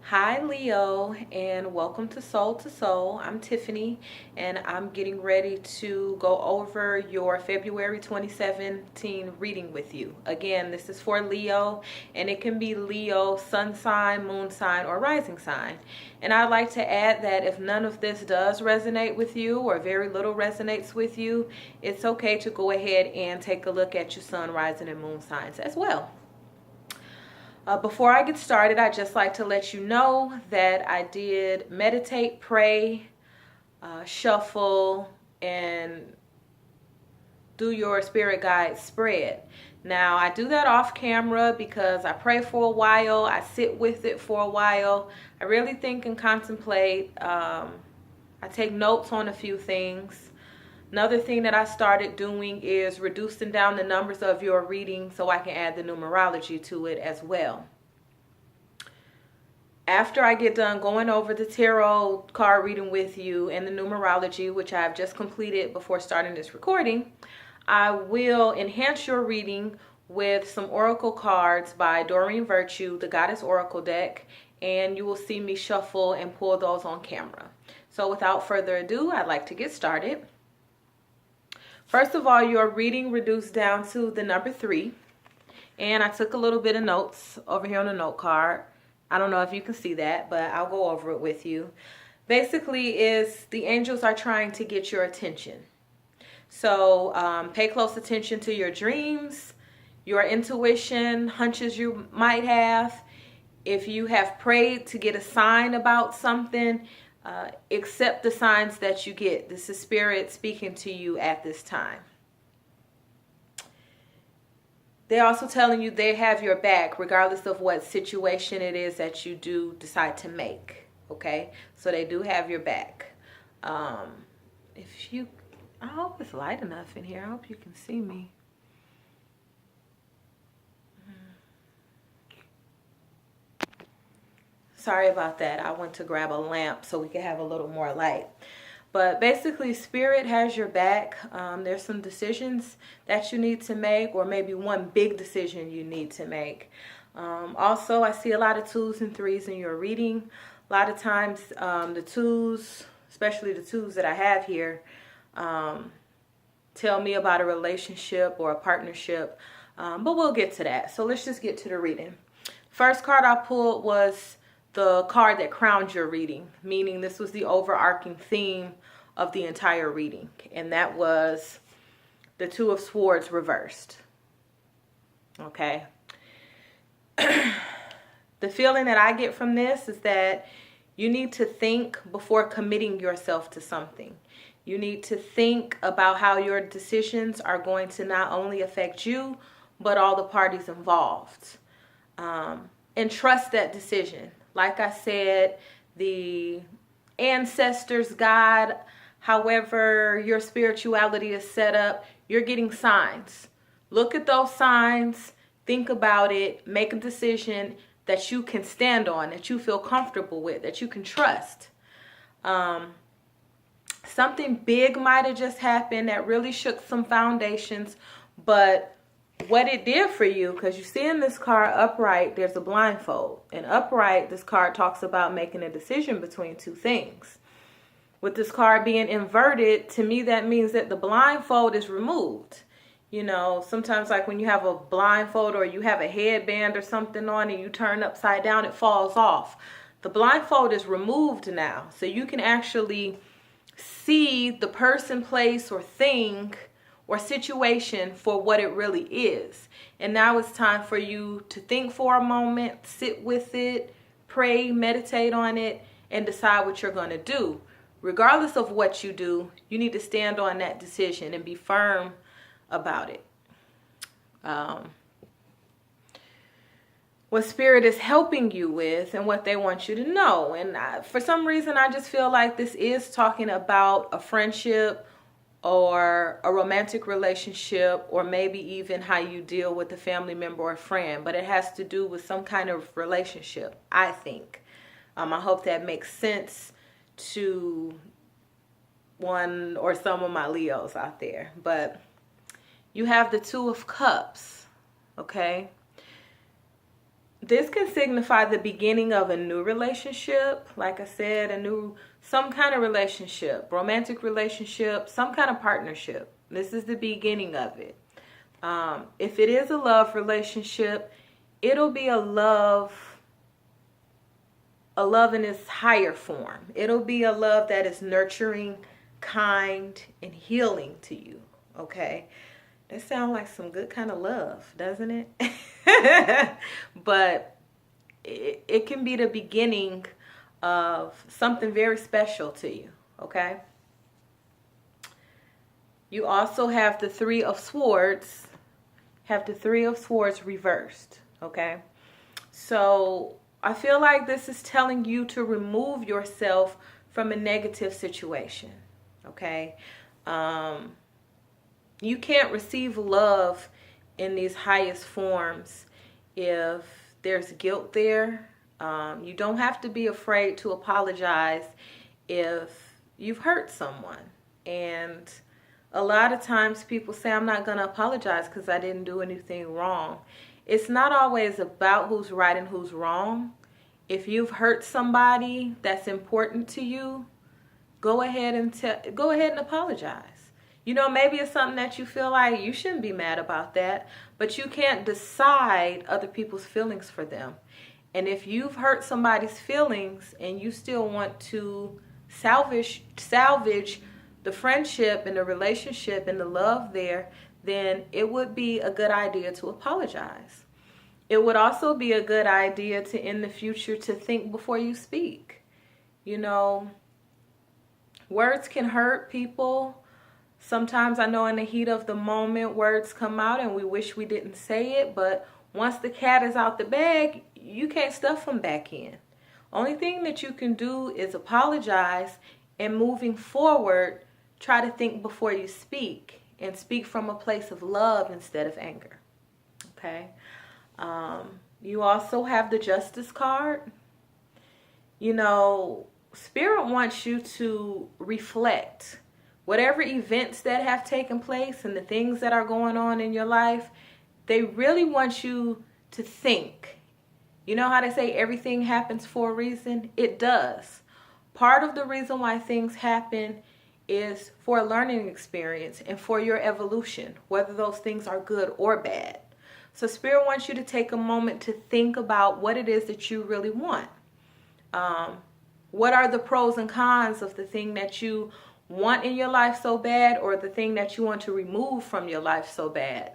Hi, Leo, and welcome to Soul to Soul. I'm Tiffany, and I'm getting ready to go over your February 2017 reading with you. Again, this is for Leo, and it can be Leo, sun sign, moon sign, or rising sign. And I'd like to add that if none of this does resonate with you, or very little resonates with you, it's okay to go ahead and take a look at your sun, rising, and moon signs as well. Before I get started, I'd just like to let you know that I did meditate, pray, shuffle, and do your spirit guide spread. Now, I do that off camera because I pray for a while, I sit with it for a while, I really think and contemplate. I take notes on a few things. Another thing that I started doing is reducing down the numbers of your reading so I can add the numerology to it as well. After I get done going over the tarot card reading with you and the numerology, which I've just completed before starting this recording, I will enhance your reading with some oracle cards by Doreen Virtue, the Goddess Oracle deck, and you will see me shuffle and pull those on camera. So without further ado, I'd like to get started. First of all, your reading reduced down to the number 3. And I took a little bit of notes over here on the note card. I don't know if you can see that, but I'll go over it with you. Basically, is the angels are trying to get your attention. So pay close attention to your dreams, your intuition, hunches you might have. If you have prayed to get a sign about something, accept the signs that you get. This is Spirit speaking to you at this time. They're also telling you they have your back regardless of what situation it is that you do decide to make. Okay? So they do have your back. I hope it's light enough in here. I hope you can see me. Sorry about that. I went to grab a lamp so we could have a little more light. But basically, Spirit has your back. There's some decisions that you need to make, or maybe one big decision you need to make. Also, I see a lot of 2s and 3s in your reading. A lot of times, the 2s, especially the 2s that I have here, tell me about a relationship or a partnership. But we'll get to that. So let's just get to the reading. First card I pulled was the card that crowned your reading, meaning this was the overarching theme of the entire reading, and that was the 2 of Swords reversed. Okay. The feeling that I get from this is that you need to think before committing yourself to something. You need to think about how your decisions are going to not only affect you, but all the parties involved. And trust that decision. Like I said, the ancestors, God, however your spirituality is set up, you're getting signs. Look at those signs, think about it, make a decision that you can stand on, that you feel comfortable with, that you can trust. Something big might have just happened that really shook some foundations, but what it did for you, because you see in this card upright, there's a blindfold. And upright, this card talks about making a decision between 2 things. With this card being inverted, to me that means that the blindfold is removed. You know, sometimes like when you have a blindfold or you have a headband or something on and you turn upside down, it falls off. The blindfold is removed now. So you can actually see the person, place, or thing or situation for what it really is. And now it's time for you to think for a moment, sit with it, pray, meditate on it, and decide what you're going to do. Regardless of what you do, you need to stand on that decision and be firm about it. What Spirit is helping you with and what they want you to know. And for some reason, I just feel like this is talking about a friendship or a romantic relationship, or maybe even how you deal with a family member or friend, but it has to do with some kind of relationship, I think. I hope that makes sense to one or some of my Leos out there. But you have the 2 of Cups, okay? This can signify the beginning of a new relationship. Like I said, some kind of relationship, romantic relationship, some kind of partnership. This is the beginning of it. If it is a love relationship, it'll be a love in its higher form. It'll be a love that is nurturing, kind, and healing to you. Okay? That sounds like some good kind of love, doesn't it? But it can be the beginning of something very special to you. Okay? You also have the Three of Swords. Have the Three of Swords reversed. Okay? So I feel like this is telling you to remove yourself from a negative situation. Okay? You can't receive love in these highest forms if there's guilt there. You don't have to be afraid to apologize if you've hurt someone. And a lot of times people say, I'm not going to apologize because I didn't do anything wrong. It's not always about who's right and who's wrong. If you've hurt somebody that's important to you, go ahead and apologize. You know, maybe it's something that you feel like you shouldn't be mad about that, but you can't decide other people's feelings for them. And if you've hurt somebody's feelings and you still want to salvage the friendship and the relationship and the love there, then it would be a good idea to apologize. It would also be a good idea to, in the future, to think before you speak. You know, words can hurt people. Sometimes I know in the heat of the moment, words come out and we wish we didn't say it. But once the cat is out the bag, you can't stuff them back in. Only thing that you can do is apologize, and moving forward, try to think before you speak and speak from a place of love instead of anger. Okay? You also have the Justice card. You know, Spirit wants you to reflect. Whatever events that have taken place and the things that are going on in your life, they really want you to think. You know how they say everything happens for a reason? It does. Part of the reason why things happen is for a learning experience and for your evolution, whether those things are good or bad. So Spirit wants you to take a moment to think about what it is that you really want. What are the pros and cons of the thing that you want in your life so bad, or the thing that you want to remove from your life so bad?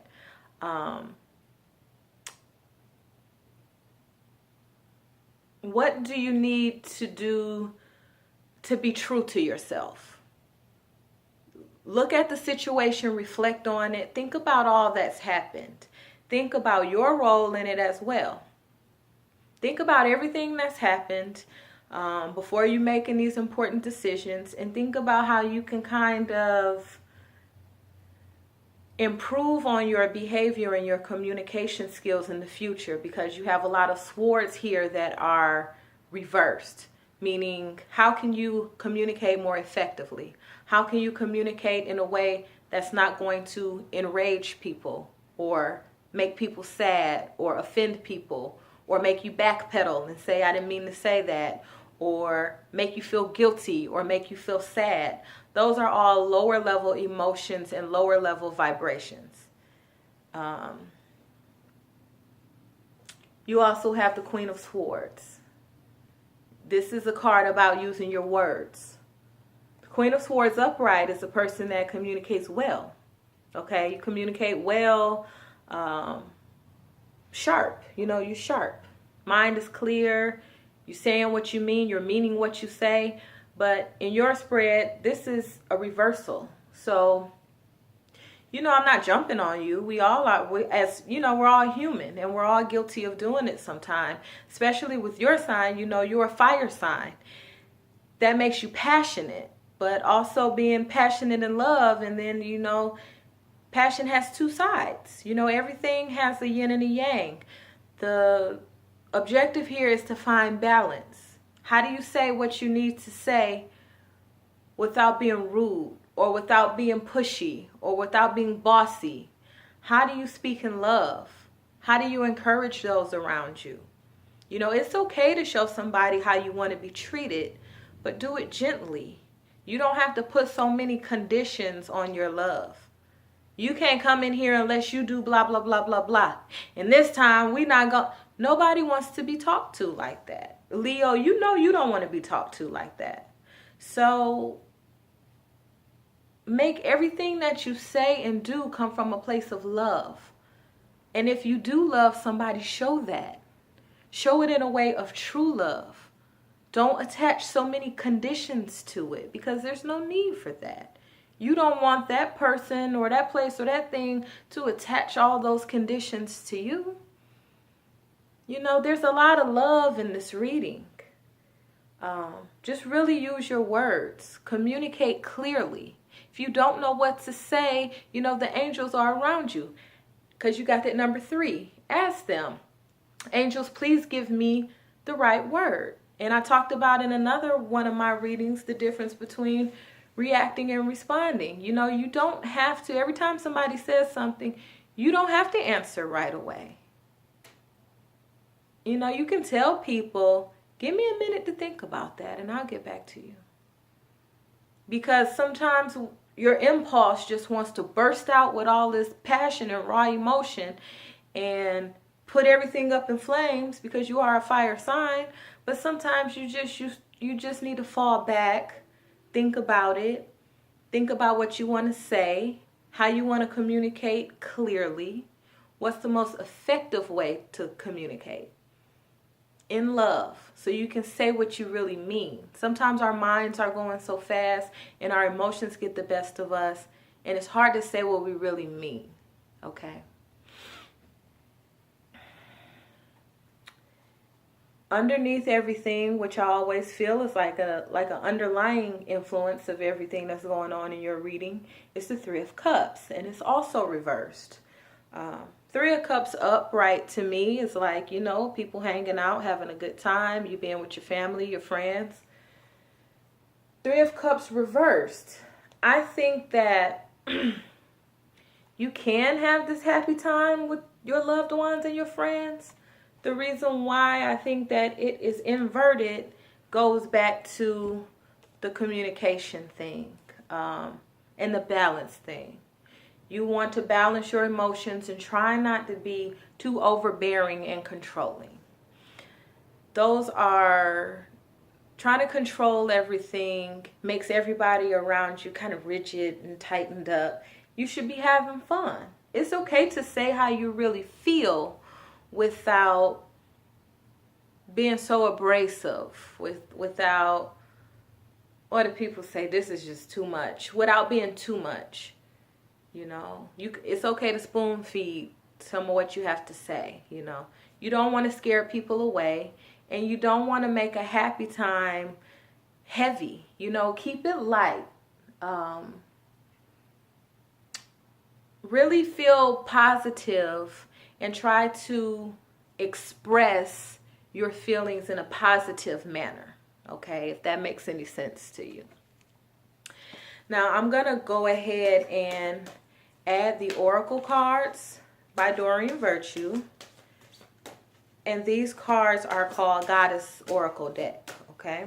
What do you need to do to be true to yourself? Look at the situation, reflect on it, think about all that's happened. Think about your role in it as well. Think about everything that's happened before you making these important decisions, and think about how you can kind of improve on your behavior and your communication skills in the future, because you have a lot of swords here that are reversed, meaning how can you communicate more effectively? How can you communicate in a way that's not going to enrage people or make people sad or offend people or make you backpedal and say, I didn't mean to say that, or make you feel guilty or make you feel sad? Those are all lower level emotions and lower level vibrations. You also have the Queen of Swords. This is a card about using your words. The Queen of Swords upright is a person that communicates well. Okay, you communicate well, sharp. You know, you're sharp. Mind is clear. You're saying what you mean. You're meaning what you say. But in your spread, this is a reversal. So, you know, I'm not jumping on you. We all are, as you know, we're all human and we're all guilty of doing it sometime. Especially with your sign, you know, you're a fire sign. That makes you passionate, but also being passionate in love. And then, you know, passion has two sides. You know, everything has a yin and a yang. The objective here is to find balance. How do you say what you need to say without being rude or without being pushy or without being bossy? How do you speak in love? How do you encourage those around you? You know, it's okay to show somebody how you want to be treated, but do it gently. You don't have to put so many conditions on your love. You can't come in here unless you do blah, blah, blah, blah, blah. And this time we not going, nobody wants to be talked to like that. Leo, you know you don't want to be talked to like that. So make everything that you say and do come from a place of love. And if you do love somebody, show that. Show it in a way of true love. Don't attach so many conditions to it, because there's no need for that. You don't want that person or that place or that thing to attach all those conditions to you. You know, there's a lot of love in this reading. Just really use your words. Communicate clearly. If you don't know what to say, you know, the angels are around you, because you got that number 3. Ask them, angels, please give me the right word. And I talked about in another one of my readings the difference between reacting and responding. You know, you don't have to, every time somebody says something, you don't have to answer right away. You know, you can tell people, give me a minute to think about that and I'll get back to you. Because sometimes your impulse just wants to burst out with all this passion and raw emotion and put everything up in flames, because you are a fire sign. But sometimes you just need to fall back, think about it, think about what you want to say, how you want to communicate clearly, what's the most effective way to communicate in love, so you can say what you really mean. Sometimes our minds are going so fast and our emotions get the best of us, and it's hard to say what we really mean. Okay. Underneath everything, which I always feel is like an underlying influence of everything that's going on in your reading, is the 3 of Cups, and it's also reversed. 3 of Cups upright to me is like, you know, people hanging out, having a good time, you being with your family, your friends. 3 of Cups reversed. I think that you can have this happy time with your loved ones and your friends. The reason why I think that it is inverted goes back to the communication thing, and the balance thing. You want to balance your emotions and try not to be too overbearing and controlling. Those are, trying to control everything makes everybody around you kind of rigid and tightened up. You should be having fun. It's okay to say how you really feel without being so abrasive, without, what do people say, this is just too much, without being too much. You know, it's okay to spoon feed some of what you have to say. You know, you don't want to scare people away, and you don't want to make a happy time heavy. You know, keep it light. Really feel positive and try to express your feelings in a positive manner. Okay, if that makes any sense to you. Now I'm going to go ahead and add the Oracle cards by Doreen Virtue. And these cards are called Goddess Oracle deck. Okay,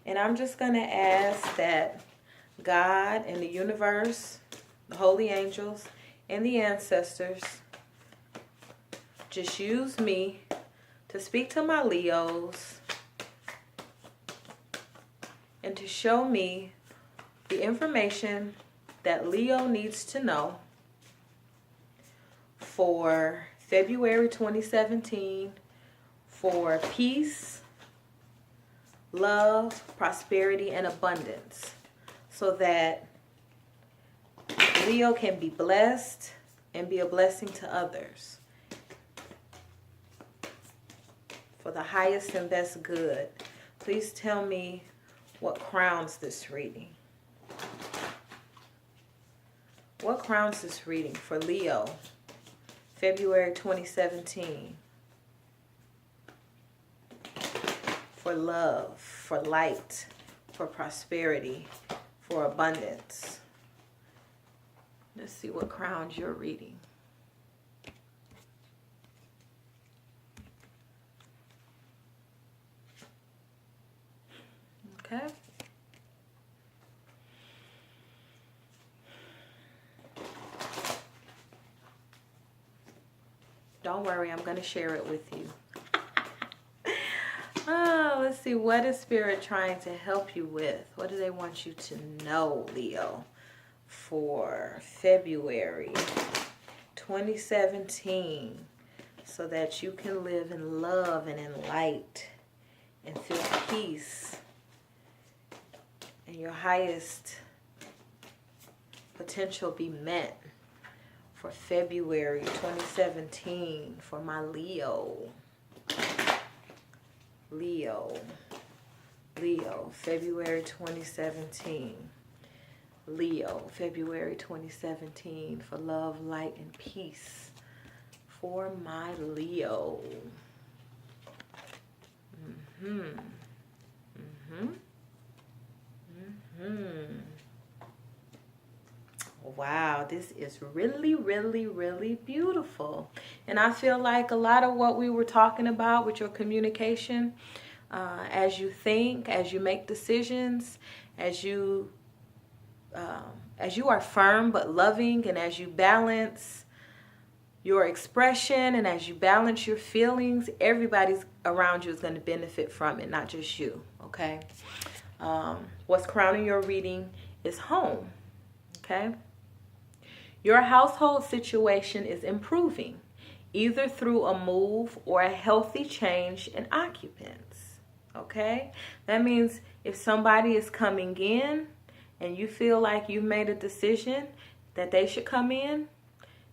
and I'm just going to ask that God and the universe, the holy angels, and the ancestors just use me to speak to my Leos and to show me the information that Leo needs to know for February 2017 for peace, love, prosperity, and abundance, so that Leo can be blessed and be a blessing to others for the highest and best good. Please tell me what crowns this reading. What crowns this reading for Leo, February 2017? For love, for light, for prosperity, for abundance. Let's see what crowns you're reading. Don't worry, I'm going to share it with you. Oh, let's see. What is Spirit trying to help you with? What do they want you to know, Leo, for February 2017, so that you can live in love and in light and feel peace and your highest potential be met for February 2017 for my Leo. Leo, February 2017. Leo, February 2017 for love, light, and peace for my Leo. Wow, this is really, really, really beautiful. And I feel like a lot of what we were talking about with your communication, as you think, as you make decisions, as you are firm but loving, and as you balance your expression and as you balance your feelings, everybody's around you is going to benefit from it, not just you, okay? What's crowning your reading is home, okay? Your household situation is improving, either through a move or a healthy change in occupants, okay? That means if somebody is coming in and you feel like you've made a decision that they should come in,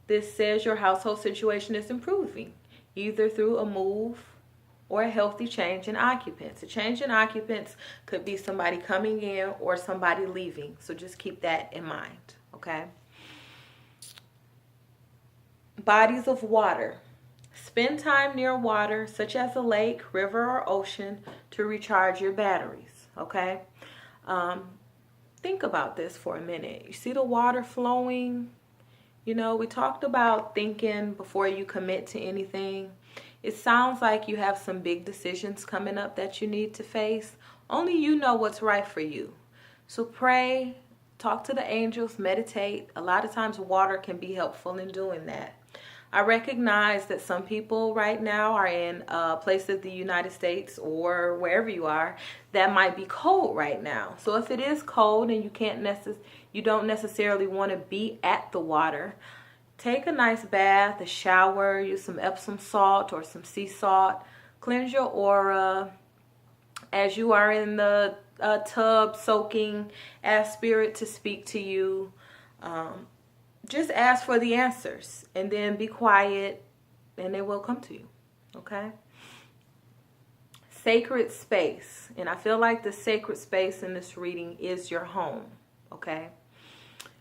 this says your household situation is improving, either through a move or a healthy change in occupants. A change in occupants could be somebody coming in or somebody leaving. So just keep that in mind, okay? Bodies of water. Spend time near water, such as a lake, river, or ocean, to recharge your batteries, okay? Think about this for a minute. You see the water flowing? You know, we talked about thinking before you commit to anything. It sounds like you have some big decisions coming up that you need to face. Only you know what's right for you. So pray, talk to the angels, meditate. A lot of times water can be helpful in doing that. I recognize that some people right now are in a place of the United States or wherever you are that might be cold right now. So if it is cold and you don't necessarily want to be at the water, take a nice bath, a shower, use some Epsom salt or some sea salt, cleanse your aura. As you are in the tub soaking, ask Spirit to speak to you. Just ask for the answers and then be quiet and they will come to you, okay? Sacred space. And I feel like the sacred space in this reading is your home, okay?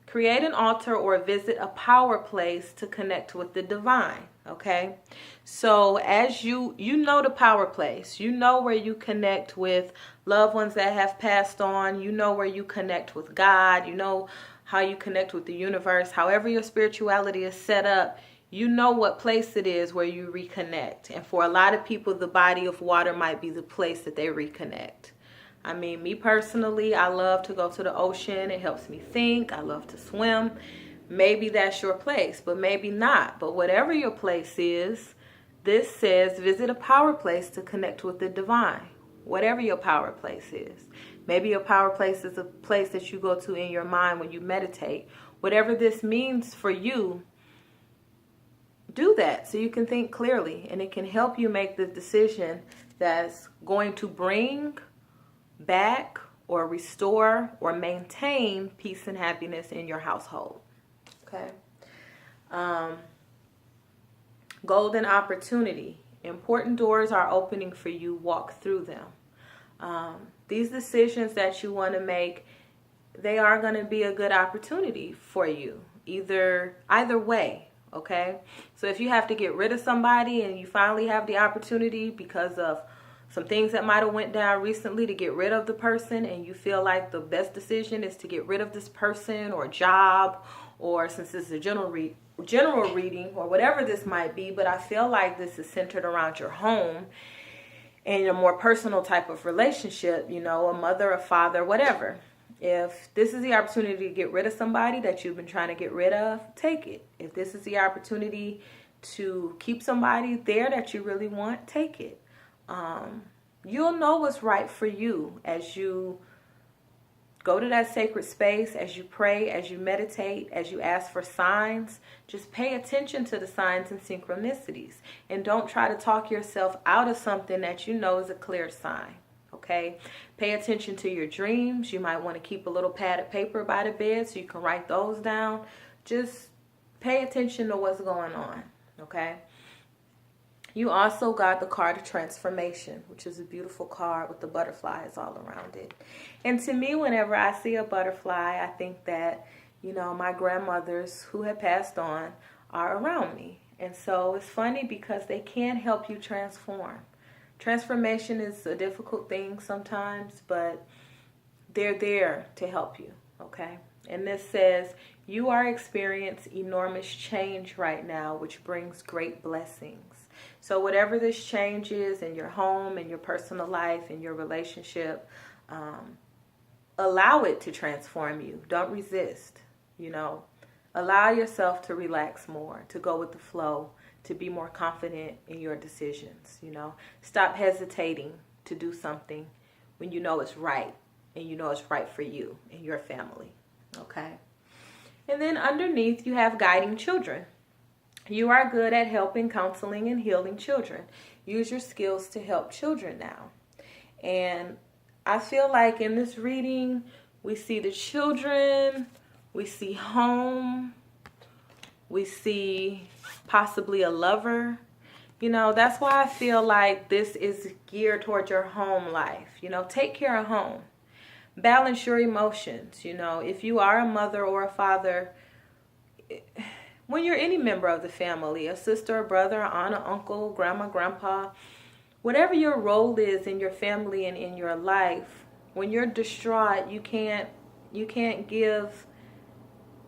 Create an altar or visit a power place to connect with the divine, okay? So as you know the power place, you know where you connect with loved ones that have passed on, you know where you connect with God, you know how you connect with the universe, however your spirituality is set up, you know what place it is where you reconnect. And for a lot of people, the body of water might be the place that they reconnect. I mean, me personally, I love to go to the ocean. It helps me think. I love to swim. Maybe that's your place, but maybe not. But whatever your place is, this says visit a power place to connect with the divine. Whatever your power place is. Maybe your power place is a place that you go to in your mind when you meditate. Whatever this means for you, do that so you can think clearly. And it can help you make the decision that's going to bring back or restore or maintain peace and happiness in your household. Okay. Golden opportunity. Important doors are opening for you. Walk through them. These decisions that you want to make, they are going to be a good opportunity for you. Either way, okay? So if you have to get rid of somebody and you finally have the opportunity because of some things that might have went down recently to get rid of the person, and you feel like the best decision is to get rid of this person or job, or since this is a general reading or whatever this might be, but I feel like this is centered around your home and a more personal type of relationship, you know, a mother, a father, whatever. If this is the opportunity to get rid of somebody that you've been trying to get rid of, take it. If this is the opportunity to keep somebody there that you really want, take it. You'll know what's right for you as you go to that sacred space, as you pray, as you meditate, as you ask for signs. Just pay attention to the signs and synchronicities. And don't try to talk yourself out of something that you know is a clear sign. Okay? Pay attention to your dreams. You might want to keep a little pad of paper by the bed so you can write those down. Just pay attention to what's going on. Okay? You also got the card of transformation, which is a beautiful card with the butterflies all around it. And to me, whenever I see a butterfly, I think that, my grandmothers who had passed on are around me. And so it's funny because they can help you transform. Transformation is a difficult thing sometimes, but they're there to help you, okay? And this says, you are experiencing enormous change right now, which brings great blessings. So whatever this change is in your home, in your personal life, in your relationship, allow it to transform you. Don't resist, Allow yourself to relax more, to go with the flow, to be more confident in your decisions, Stop hesitating to do something when you know it's right and you know it's right for you and your family, okay? And then underneath you have guiding children. You are good at helping, counseling, and healing children. Use your skills to help children now. And I feel like in this reading, we see the children, we see home, we see possibly a lover. That's why I feel like this is geared towards your home life. Take care of home. Balance your emotions. If you are a mother or a father, when you're any member of the family, a sister, a brother, aunt, or uncle, grandma, grandpa, whatever your role is in your family and in your life, when you're distraught, you can't give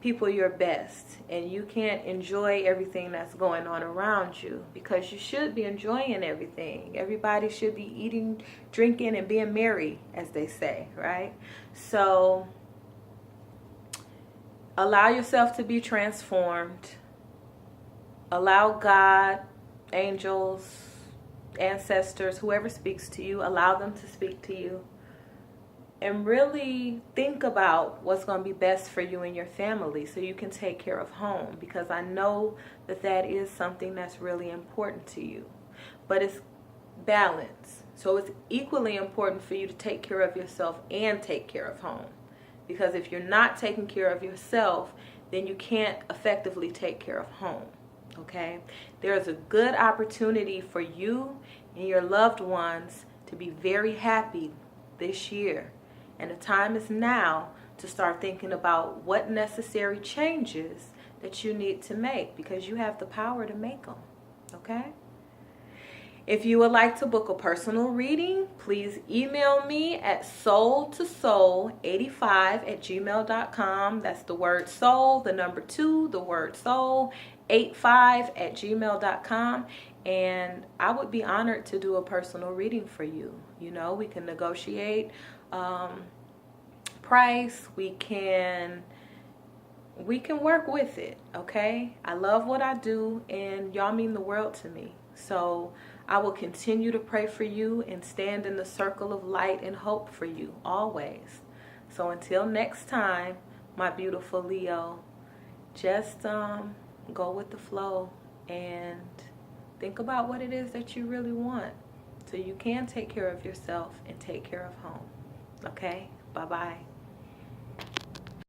people your best, and you can't enjoy everything that's going on around you, because you should be enjoying everything. Everybody should be eating, drinking, and being merry, as they say, right? So allow yourself to be transformed. Allow God, angels, ancestors, whoever speaks to you, allow them to speak to you. And really think about what's going to be best for you and your family so you can take care of home. Because I know that is something that's really important to you. But it's balance. So it's equally important for you to take care of yourself and take care of home. Because if you're not taking care of yourself, then you can't effectively take care of home. Okay? There's a good opportunity for you and your loved ones to be very happy this year. And the time is now to start thinking about what necessary changes that you need to make, because you have the power to make them. Okay? If you would like to book a personal reading, please email me at soul2soul85@gmail.com. That's the word soul, the number 2, the word soul, 85@gmail.com. And I would be honored to do a personal reading for you. We can negotiate price. We can work with it, okay? I love what I do, and y'all mean the world to me. So I will continue to pray for you and stand in the circle of light and hope for you always. So until next time, my beautiful Leo, just go with the flow and think about what it is that you really want so you can take care of yourself and take care of home. Okay? Bye-bye.